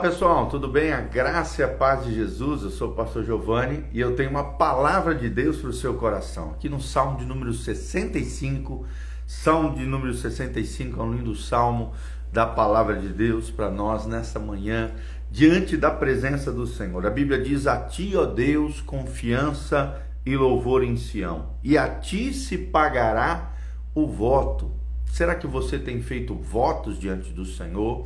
Pessoal, tudo bem? A graça e a paz de Jesus. Eu sou o pastor Giovanni e eu tenho uma palavra de Deus para o seu coração. Aqui no Salmo de número 65, Salmo de número 65 é um lindo salmo da palavra de Deus para nós nessa manhã, diante da presença do Senhor. A Bíblia diz: a ti, ó Deus, confiança e louvor em Sião, e a ti se pagará o voto. Será que você tem feito votos diante do Senhor?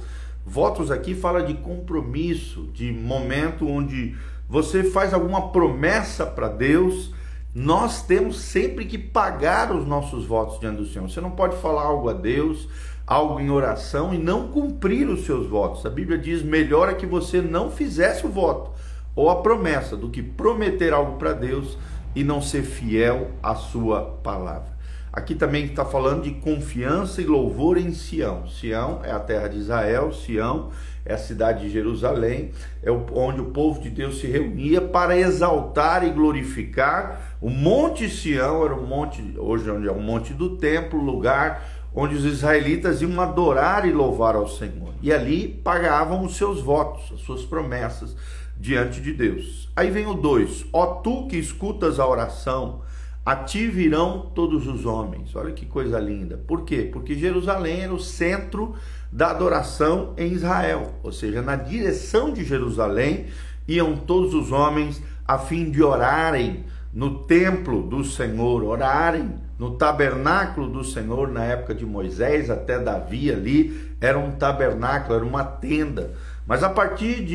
Votos aqui fala de compromisso, de momento onde você faz alguma promessa para Deus. Nós temos sempre que pagar os nossos votos diante do Senhor. Você não pode falar algo a Deus, algo em oração e não cumprir os seus votos. A Bíblia diz: melhor é que você não fizesse o voto ou a promessa do que prometer algo para Deus e não ser fiel à sua palavra. Aqui também está falando de confiança e louvor em Sião. Sião é a terra de Israel, Sião é a cidade de Jerusalém, é onde o povo de Deus se reunia para exaltar e glorificar. O Monte Sião era o monte, hoje onde é o Monte do Templo, lugar onde os israelitas iam adorar e louvar ao Senhor. E ali pagavam os seus votos, as suas promessas diante de Deus. Aí vem o 2, ó tu que escutas a oração, a ti virão todos os homens. Olha que coisa linda. Por quê? Porque Jerusalém era o centro da adoração em Israel. Ou seja, na direção de Jerusalém iam todos os homens a fim de orarem no templo do Senhor, orarem no tabernáculo do Senhor. Na época de Moisés até Davi ali era um tabernáculo, era uma tenda. Mas a partir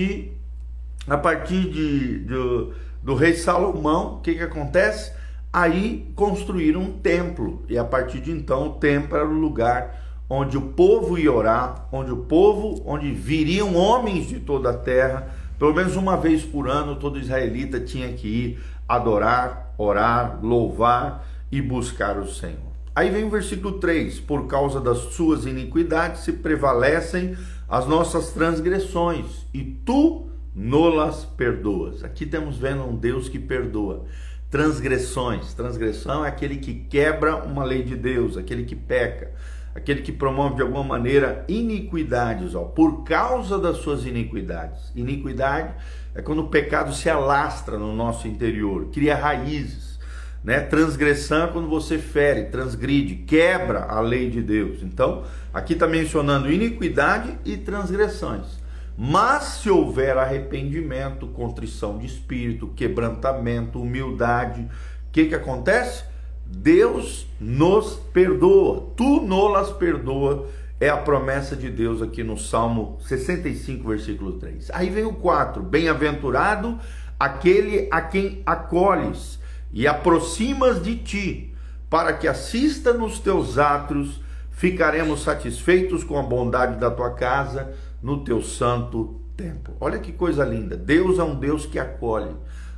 do rei Salomão, o que acontece? Aí construíram um templo, e a partir de então o templo era o lugar onde o povo ia orar, onde viriam homens de toda a terra. Pelo menos uma vez por ano todo israelita tinha que ir adorar, orar, louvar e buscar o Senhor. Aí vem o versículo 3, por causa das suas iniquidades se prevalecem as nossas transgressões, e tu nolas perdoas. Aqui estamos vendo um Deus que perdoa transgressões. Transgressão é aquele que quebra uma lei de Deus, aquele que peca, aquele que promove de alguma maneira iniquidades, por causa das suas iniquidades. Iniquidade é quando o pecado se alastra no nosso interior, cria raízes, né? Transgressão é quando você fere, transgride, quebra a lei de Deus. Então, aqui está mencionando iniquidade e transgressões. Mas se houver arrependimento, contrição de espírito, quebrantamento, humildade, o que acontece? Deus nos perdoa, tu nolas perdoa, é a promessa de Deus aqui no Salmo 65, versículo 3. Aí vem o 4, bem-aventurado aquele a quem acolhes e aproximas de ti, para que assista nos teus átrios, ficaremos satisfeitos com a bondade da tua casa, no teu santo templo. Olha que coisa linda. Deus é um Deus que acolhe.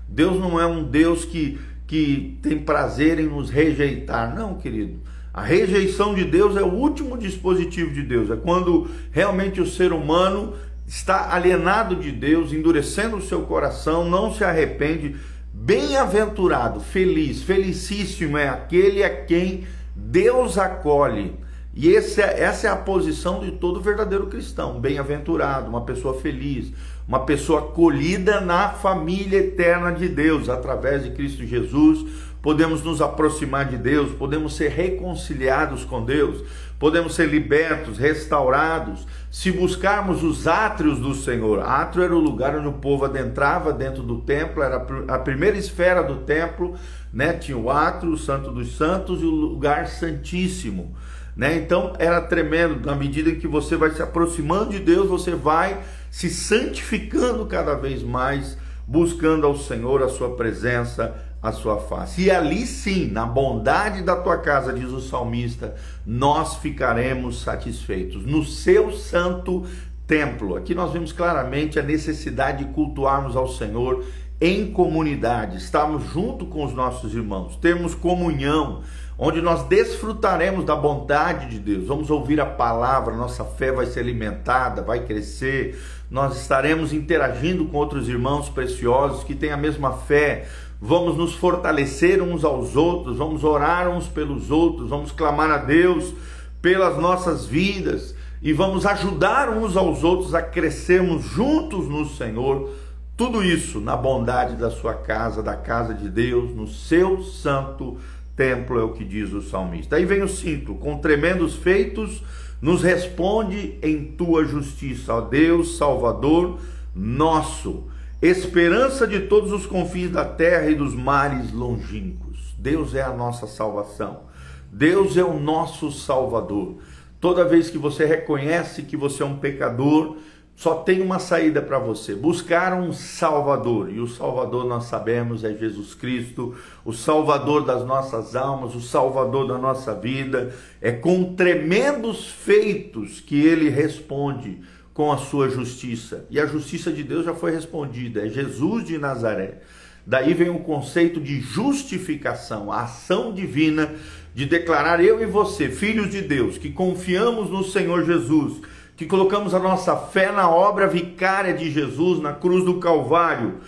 Deus não é um Deus que tem prazer em nos rejeitar. Não, querido. A rejeição de Deus é o último dispositivo de Deus. É quando realmente o ser humano está alienado de Deus, endurecendo o seu coração, não se arrepende. Bem-aventurado, feliz, felicíssimo é aquele a quem Deus acolhe. E essa é a posição de todo verdadeiro cristão, bem-aventurado, uma pessoa feliz, uma pessoa acolhida na família eterna de Deus. Através de Cristo Jesus, podemos nos aproximar de Deus, podemos ser reconciliados com Deus, podemos ser libertos, restaurados, se buscarmos os átrios do Senhor. Átrio era o lugar onde o povo adentrava dentro do templo, era a primeira esfera do templo, né? Tinha o átrio, o santo dos santos e o lugar santíssimo. Então era tremendo. Na medida em que você vai se aproximando de Deus, você vai se santificando cada vez mais, buscando ao Senhor a sua presença, a sua face. E ali sim, na bondade da tua casa, diz o salmista, nós ficaremos satisfeitos no seu santo templo. Aqui nós vemos claramente a necessidade de cultuarmos ao Senhor em comunidade, estarmos junto com os nossos irmãos, termos comunhão, onde nós desfrutaremos da bondade de Deus, vamos ouvir a palavra, nossa fé vai ser alimentada, vai crescer, nós estaremos interagindo com outros irmãos preciosos que têm a mesma fé, vamos nos fortalecer uns aos outros, vamos orar uns pelos outros, vamos clamar a Deus pelas nossas vidas, e vamos ajudar uns aos outros a crescermos juntos no Senhor. Tudo isso na bondade da sua casa, da casa de Deus, no seu santo templo, é o que diz o salmista. Aí vem o 5: com tremendos feitos nos responde em tua justiça, ó Deus, Salvador nosso, esperança de todos os confins da terra e dos mares longínquos. Deus é a nossa salvação, Deus é o nosso Salvador. Toda vez que você reconhece que você é um pecador, só tem uma saída para você: buscar um Salvador. E o Salvador, nós sabemos, é Jesus Cristo, o Salvador das nossas almas, o Salvador da nossa vida. É com tremendos feitos que ele responde com a sua justiça. E a justiça de Deus já foi respondida, é Jesus de Nazaré. Daí vem o conceito de justificação, a ação divina de declarar eu e você, filhos de Deus, que confiamos no Senhor Jesus, que colocamos a nossa fé na obra vicária de Jesus na cruz do Calvário.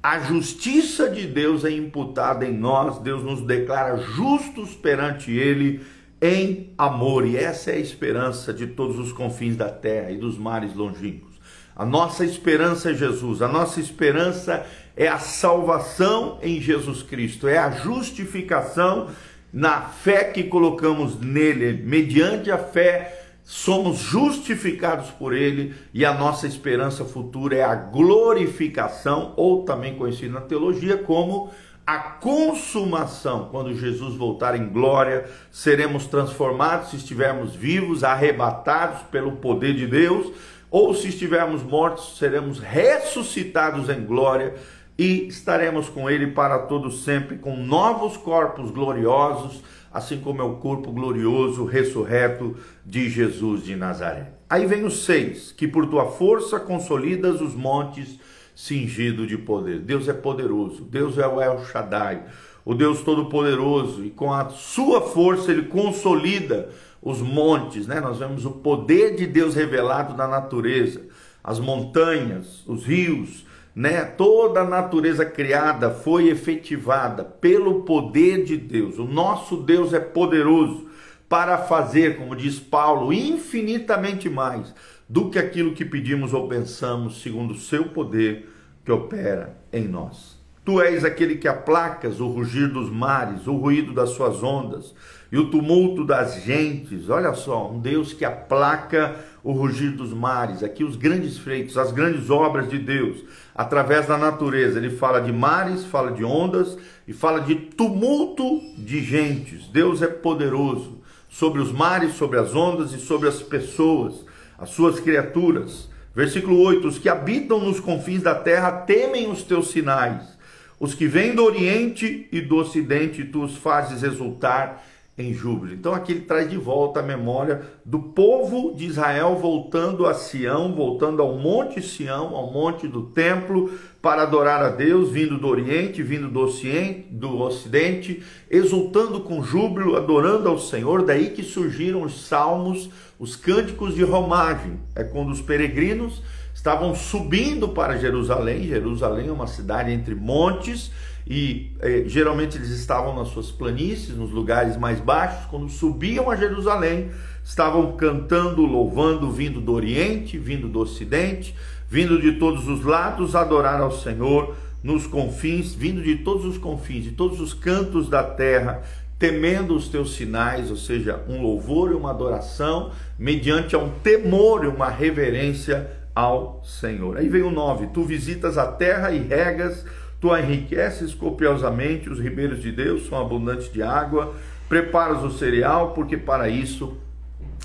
A justiça de Deus é imputada em nós, Deus nos declara justos perante Ele em amor, e essa é a esperança de todos os confins da terra e dos mares longínquos. A nossa esperança é Jesus, a nossa esperança é a salvação em Jesus Cristo, é a justificação na fé que colocamos nele. Mediante a fé somos justificados por ele, e a nossa esperança futura é a glorificação, ou também conhecida na teologia como a consumação. Quando Jesus voltar em glória, seremos transformados, se estivermos vivos, arrebatados pelo poder de Deus, ou se estivermos mortos, seremos ressuscitados em glória e estaremos com ele para todo sempre, com novos corpos gloriosos, assim como é o corpo glorioso ressurreto de Jesus de Nazaré. Aí vem o 6, que por tua força consolidas os montes cingido de poder. Deus é poderoso, Deus é o El Shaddai, o Deus Todo-Poderoso, e com a sua força ele consolida os montes, né? Nós vemos o poder de Deus revelado na natureza, as montanhas, os rios, né? Toda a natureza criada foi efetivada pelo poder de Deus. O nosso Deus é poderoso para fazer, como diz Paulo, infinitamente mais do que aquilo que pedimos ou pensamos, segundo o seu poder que opera em nós. Tu és aquele que aplacas o rugir dos mares, o ruído das suas ondas e o tumulto das gentes. Olha só, um Deus que aplaca o rugir dos mares. Aqui os grandes feitos, as grandes obras de Deus, através da natureza. Ele fala de mares, fala de ondas e fala de tumulto de gentes. Deus é poderoso sobre os mares, sobre as ondas e sobre as pessoas, as suas criaturas. Versículo 8: os que habitam nos confins da terra temem os teus sinais. Os que vêm do Oriente e do Ocidente, tu os fazes exultar em júbilo. Então aqui ele traz de volta a memória do povo de Israel voltando a Sião, voltando ao Monte Sião, ao monte do templo, para adorar a Deus, vindo do Oriente, vindo do Ocidente, exultando com júbilo, adorando ao Senhor. Daí que surgiram os salmos, os cânticos de romagem. É quando os peregrinos estavam subindo para Jerusalém. Jerusalém é uma cidade entre montes, e geralmente eles estavam nas suas planícies, nos lugares mais baixos. Quando subiam a Jerusalém, estavam cantando, louvando, vindo do Oriente, vindo do Ocidente, vindo de todos os lados, adorar ao Senhor nos confins, vindo de todos os confins, de todos os cantos da terra, temendo os teus sinais, ou seja, um louvor e uma adoração, mediante um temor e uma reverência ao Senhor. Aí vem o 9: tu visitas a terra e regas, tu a enriqueces copiosamente, os ribeiros de Deus são abundantes de água, preparas o cereal, porque para isso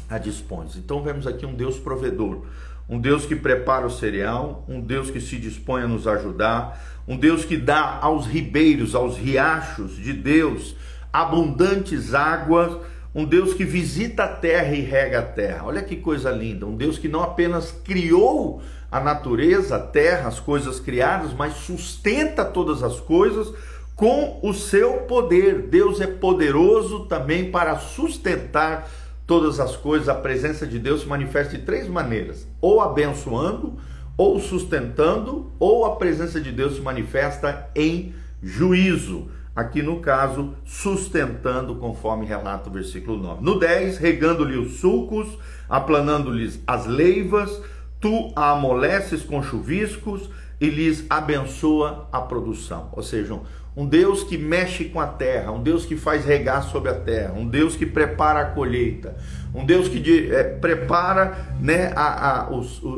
a dispões. Então vemos aqui um Deus provedor, um Deus que prepara o cereal, um Deus que se dispõe a nos ajudar, um Deus que dá aos ribeiros, aos riachos de Deus, abundantes águas, um Deus que visita a terra e rega a terra. Olha que coisa linda, um Deus que não apenas criou a natureza, a terra, as coisas criadas, mas sustenta todas as coisas com o seu poder. Deus é poderoso também para sustentar todas as coisas. A presença de Deus se manifesta de três maneiras: ou abençoando, ou sustentando, ou a presença de Deus se manifesta em juízo. aqui no caso, sustentando, conforme relata o versículo 9. No 10, regando-lhe os sulcos, aplanando-lhes as leivas, tu a amoleces com chuviscos e lhes abençoa a produção. Ou seja, um Deus que mexe com a terra, um Deus que faz regar sobre a terra, um Deus que prepara a colheita, um Deus que prepara, né,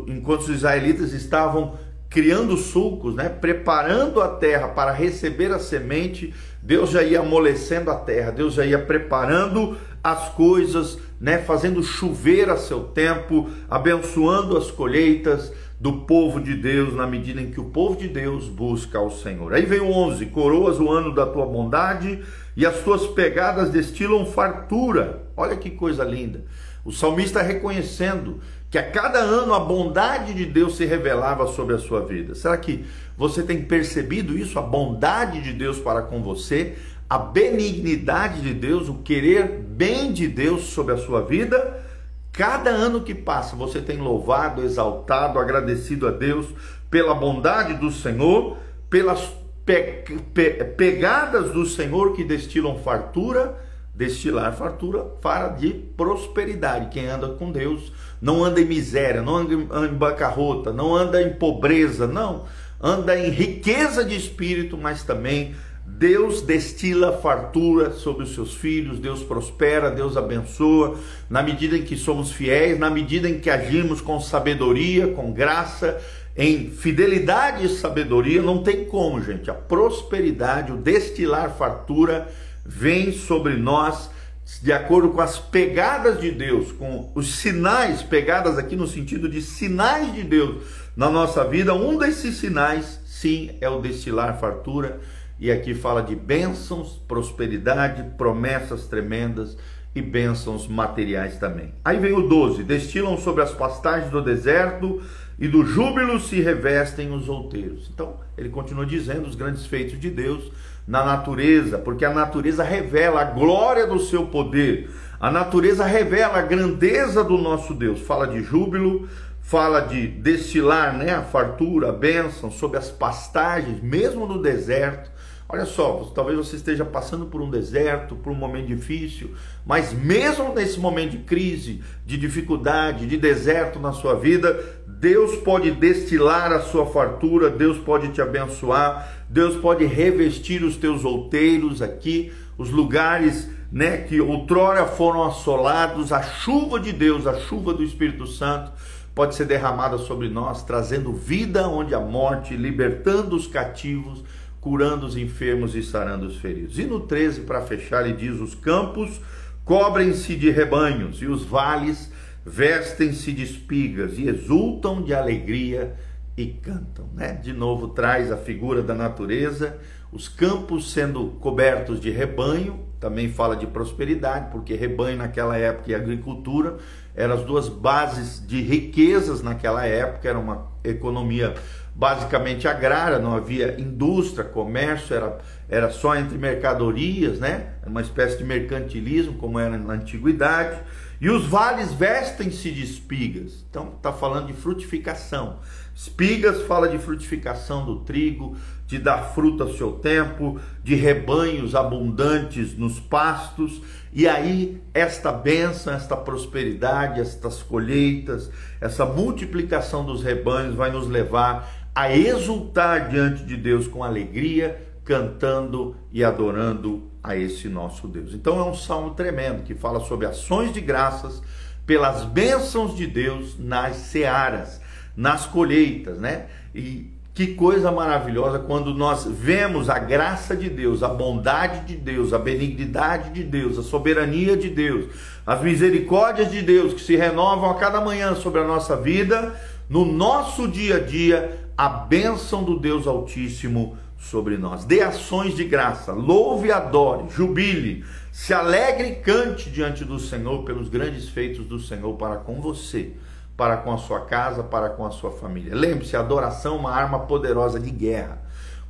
enquanto os israelitas estavam criando sulcos, né, preparando a terra para receber a semente, Deus já ia amolecendo a terra, Deus já ia preparando as coisas, né, fazendo chover a seu tempo, abençoando as colheitas do povo de Deus, na medida em que o povo de Deus busca ao Senhor. Aí vem o 11, coroas o ano da tua bondade e as tuas pegadas destilam fartura. Olha que coisa linda. O salmista reconhecendo que a cada ano a bondade de Deus se revelava sobre a sua vida. Será que você tem percebido isso? A bondade de Deus para com você, a benignidade de Deus, o querer bem de Deus sobre a sua vida? Cada ano que passa, você tem louvado, exaltado, agradecido a Deus pela bondade do Senhor, pelas pegadas do Senhor que destilam fartura. Destilar fartura fala de prosperidade. Quem anda com Deus não anda em miséria, não anda em bancarrota, não anda em pobreza, não. Anda em riqueza de espírito, mas também Deus destila fartura sobre os seus filhos, Deus prospera, Deus abençoa, na medida em que somos fiéis, na medida em que agimos com sabedoria, com graça, em fidelidade e sabedoria. Não tem como, gente. A prosperidade, o destilar fartura vem sobre nós de acordo com as pegadas de Deus, com os sinais, pegadas aqui no sentido de sinais de Deus na nossa vida. Um desses sinais, sim, é o destilar fartura. E aqui fala de bênçãos, prosperidade, promessas tremendas e bênçãos materiais também. Aí vem o 12, destilam sobre as pastagens do deserto e do júbilo se revestem os outeiros. Então, ele continua dizendo os grandes feitos de Deus na natureza, porque a natureza revela a glória do seu poder, a natureza revela a grandeza do nosso Deus. Fala de júbilo, fala de destilar, né, a fartura, a bênção sobre as pastagens, mesmo no deserto. Olha só, talvez você esteja passando por um deserto, por um momento difícil, mas mesmo nesse momento de crise, de dificuldade, de deserto na sua vida, Deus pode destilar a sua fartura, Deus pode te abençoar, Deus pode revestir os teus outeiros aqui, os lugares, né, que outrora foram assolados. A chuva de Deus, a chuva do Espírito Santo, pode ser derramada sobre nós, trazendo vida onde há morte, libertando os cativos, curando os enfermos e sarando os feridos. E no 13, para fechar, ele diz: os campos cobrem-se de rebanhos e os vales vestem-se de espigas e exultam de alegria e cantam, né? De novo traz a figura da natureza, os campos sendo cobertos de rebanho. Também fala de prosperidade, porque rebanho naquela época e agricultura eram as duas bases de riquezas naquela época. Era uma economia basicamente agrária, não havia indústria, comércio, era só entre mercadorias, né? Uma espécie de mercantilismo, como era na antiguidade. E os vales vestem-se de espigas. Então está falando de frutificação. Espigas fala de frutificação do trigo, de dar fruto ao seu tempo, de rebanhos abundantes nos pastos. E aí esta bênção, esta prosperidade, estas colheitas, essa multiplicação dos rebanhos vai nos levar a exultar diante de Deus com alegria, cantando e adorando a esse nosso Deus. Então é um salmo tremendo que fala sobre ações de graças pelas bênçãos de Deus nas searas, nas colheitas, né? E que coisa maravilhosa quando nós vemos a graça de Deus, a bondade de Deus, a benignidade de Deus, a soberania de Deus, as misericórdias de Deus que se renovam a cada manhã sobre a nossa vida, no nosso dia a dia, a bênção do Deus Altíssimo sobre nós. Dê ações de graça, louve e adore, jubile, se alegre e cante diante do Senhor pelos grandes feitos do Senhor para com você, para com a sua casa, para com a sua família. Lembre-se, a adoração é uma arma poderosa de guerra.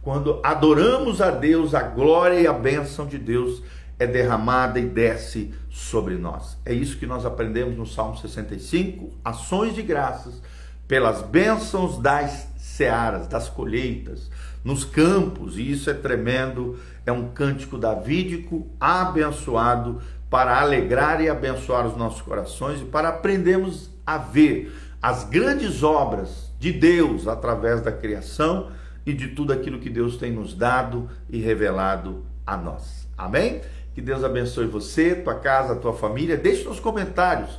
Quando adoramos a Deus, a glória e a bênção de Deus é derramada e desce sobre nós. É isso que nós aprendemos no Salmo 65, ações de graças pelas bênçãos das searas, das colheitas, nos campos, e isso é tremendo, é um cântico davídico abençoado para alegrar e abençoar os nossos corações e para aprendermos a ver as grandes obras de Deus através da criação e de tudo aquilo que Deus tem nos dado e revelado a nós. Amém? Que Deus abençoe você, tua casa, tua família. Deixe nos comentários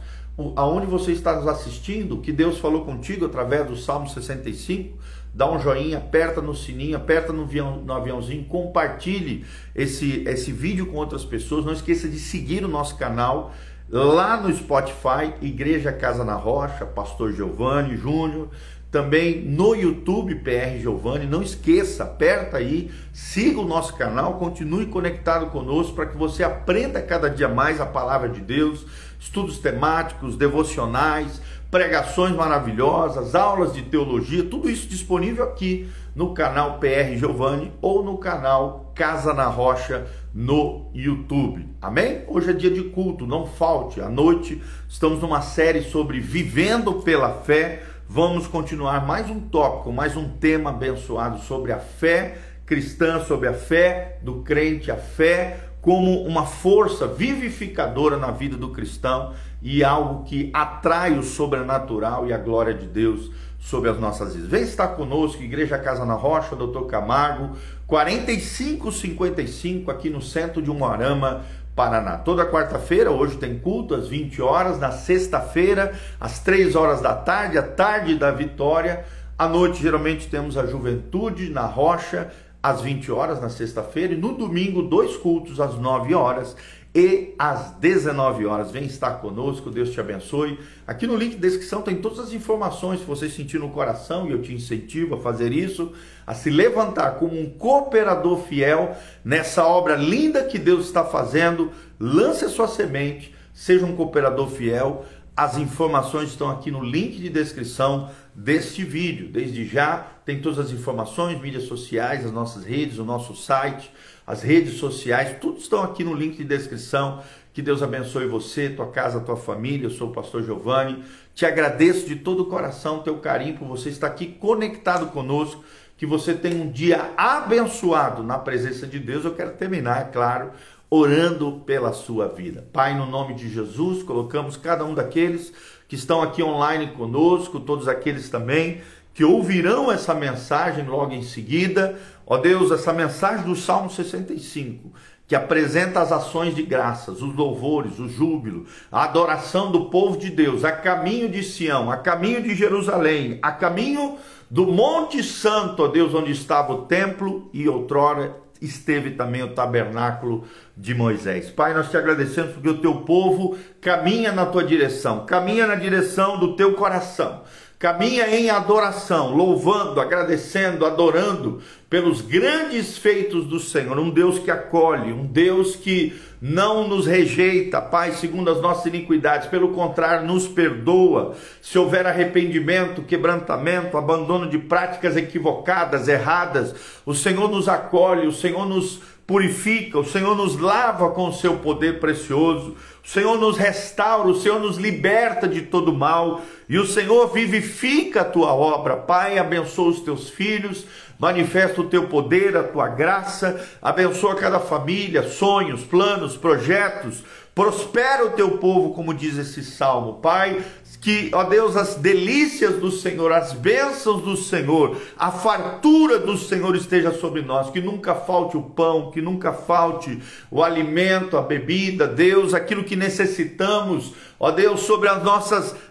aonde você está nos assistindo, que Deus falou contigo através do Salmo 65. Dá um joinha, aperta no sininho, aperta no aviãozinho, compartilhe esse vídeo com outras pessoas. Não esqueça de seguir o nosso canal lá no Spotify, Igreja Casa na Rocha, Pastor Giovanni Júnior. Também no YouTube, PR Giovanni. Não esqueça, aperta aí, siga o nosso canal, continue conectado conosco para que você aprenda cada dia mais a palavra de Deus, estudos temáticos, devocionais, pregações maravilhosas, aulas de teologia, tudo isso disponível aqui no canal PR Giovanni ou no canal Casa na Rocha no YouTube. Amém? Hoje é dia de culto, não falte. À noite estamos numa série sobre Vivendo pela Fé. Vamos continuar mais um tópico, mais um tema abençoado sobre a fé cristã, sobre a fé do crente, a fé como uma força vivificadora na vida do cristão e algo que atrai o sobrenatural e a glória de Deus sobre as nossas vidas. Vem estar conosco, Igreja Casa na Rocha, Dr. Camargo, 4555, aqui no centro de Umuarama, Paraná. Toda quarta-feira, hoje tem culto às 20 horas, na sexta-feira, às 3 horas da tarde, a tarde da vitória. À noite, geralmente, temos a juventude na Rocha, às 20 horas, na sexta-feira. E no domingo, 2 cultos, às 9 horas e às 19 horas. Vem estar conosco, Deus te abençoe. Aqui no link de descrição tem todas as informações, se você sentir no coração, e eu te incentivo a fazer isso, a se levantar como um cooperador fiel nessa obra linda que Deus está fazendo. Lance a sua semente, seja um cooperador fiel. As informações estão aqui no link de descrição deste vídeo. Desde já tem todas as informações, mídias sociais, as nossas redes, o nosso site, as redes sociais, tudo estão aqui no link de descrição. Que Deus abençoe você, tua casa, tua família. Eu sou o pastor Giovanni. Te agradeço de todo o coração, teu carinho por você estar aqui conectado conosco. Que você tenha um dia abençoado na presença de Deus. Eu quero terminar, é claro, orando pela sua vida. Pai, no nome de Jesus, colocamos cada um daqueles que estão aqui online conosco, todos aqueles também que ouvirão essa mensagem logo em seguida. Ó Deus, essa mensagem do Salmo 65, que apresenta as ações de graças, os louvores, o júbilo, a adoração do povo de Deus, a caminho de Sião, a caminho de Jerusalém, a caminho do Monte Santo, ó Deus, onde estava o templo e outrora esteve também o tabernáculo de Moisés. Pai, nós te agradecemos porque o teu povo caminha na tua direção, caminha na direção do teu coração, caminha em adoração, louvando, agradecendo, adorando pelos grandes feitos do Senhor. Um Deus que acolhe, um Deus que não nos rejeita, Pai, segundo as nossas iniquidades. Pelo contrário, nos perdoa. Se houver arrependimento, quebrantamento, abandono de práticas equivocadas, erradas, o Senhor nos acolhe, o Senhor nos purifica, o Senhor nos lava com o seu poder precioso, o Senhor nos restaura, o Senhor nos liberta de todo mal, e o Senhor vivifica a tua obra. Pai, abençoa os teus filhos, manifesta o teu poder, a tua graça, abençoa cada família, sonhos, planos, projetos, prospera o teu povo, como diz esse salmo. Pai, que, ó Deus, as delícias do Senhor, as bênçãos do Senhor, a fartura do Senhor esteja sobre nós, que nunca falte o pão, que nunca falte o alimento, a bebida, Deus, aquilo que necessitamos, ó Deus, sobre a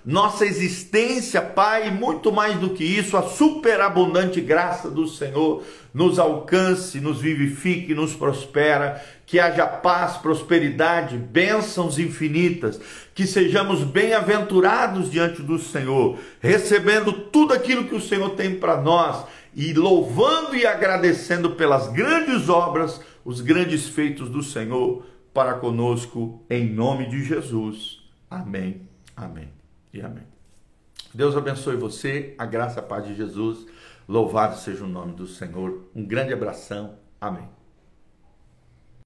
nossa existência, Pai, e muito mais do que isso, a superabundante graça do Senhor nos alcance, nos vivifique, nos prospera, que haja paz, prosperidade, bênçãos infinitas, que sejamos bem-aventurados diante do Senhor, recebendo tudo aquilo que o Senhor tem para nós e louvando e agradecendo pelas grandes obras, os grandes feitos do Senhor para conosco, em nome de Jesus. Amém, amém e amém. Deus abençoe você, a graça e a paz de Jesus. Louvado seja o nome do Senhor. Um grande abração. Amém.